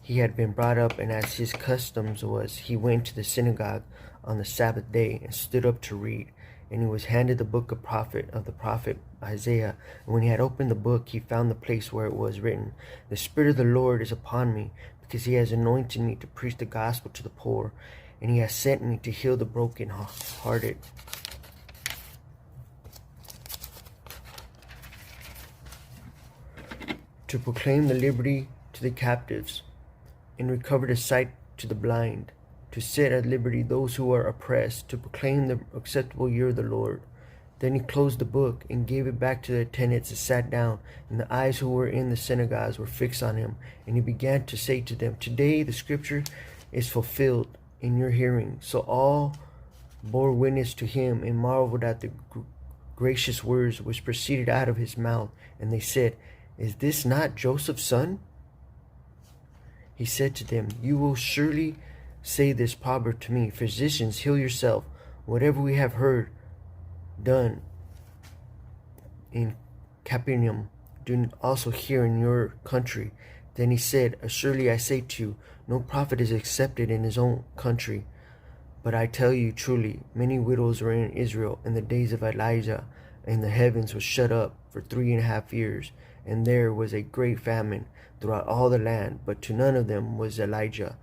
he had been brought up, and as his customs was, he went to the synagogue on the Sabbath day and stood up to read. And he was handed the book of the prophet Isaiah. And when he had opened the book, he found the place where it was written, "The Spirit of the Lord is upon me, because he has anointed me to preach the gospel to the poor, and he has sent me to heal the broken-hearted, to proclaim the liberty to the captives, and recover the sight to the blind, to set at liberty those who are oppressed, to proclaim the acceptable year of the Lord." Then he closed the book and gave it back to the attendants and sat down, and the eyes who were in the synagogues were fixed on him. And he began to say to them, "Today the scripture is fulfilled in your hearing." So all bore witness to him and marveled at the gracious words which proceeded out of his mouth. And they said, "Is this not Joseph's son?" He said to them, "You will surely say this proverb to me, 'Physicians, heal yourself. Whatever we have heard done in Capernaum, do also here in your country." Then he said, "Assuredly I say to you, no prophet is accepted in his own country. But I tell you truly, many widows were in Israel in the days of Elijah, and the heavens were shut up for 3.5 years, and there was a great famine throughout all the land, but to none of them was Elijah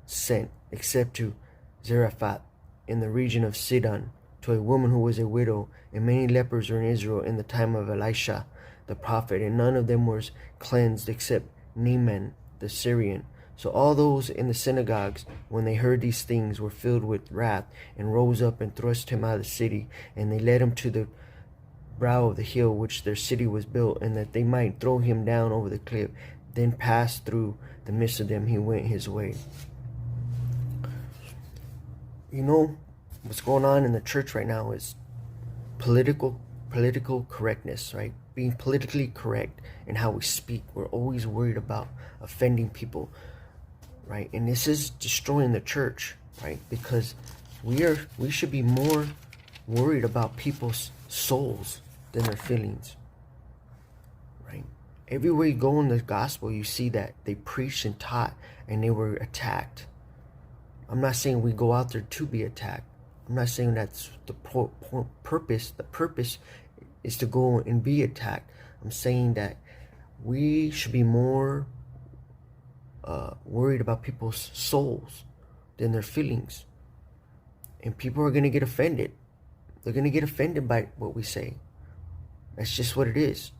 sent, except to Zarephath in the region of Sidon, to a woman who was a widow. And many lepers were in Israel in the time of Elisha the prophet, and none of them was cleansed except Naaman the Syrian." So all those in the synagogues, when they heard these things, were filled with wrath, and rose up and thrust him out of the city. And they led him to the brow of the hill which their city was built, and that they might throw him down over the cliff. Then passed through the midst of them, he went his way. You know, what's going on in the church right now is political correctness, right? Being politically correct in how we speak. We're always worried about offending people, right? And this is destroying the church, right? Because we should be more worried about people's souls than their feelings, right? Everywhere you go in the gospel, you see that they preached and taught, and they were attacked. I'm not saying we go out there to be attacked. I'm not saying that's the purpose. The purpose is to go and be attacked. I'm saying that we should be more worried about people's souls than their feelings. And people are going to get offended. They're going to get offended by what we say. That's just what it is.